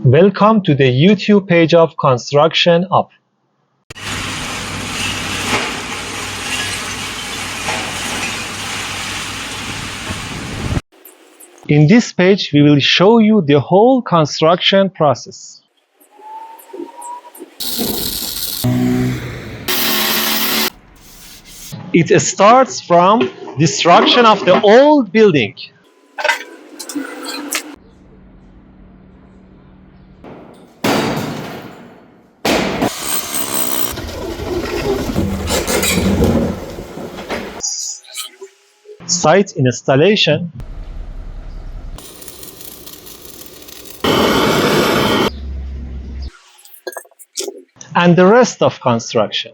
Welcome to the YouTube page of Construction Up. In this page, we will show you the whole construction process. It starts from destruction of the old building. Site installation. And the rest of construction.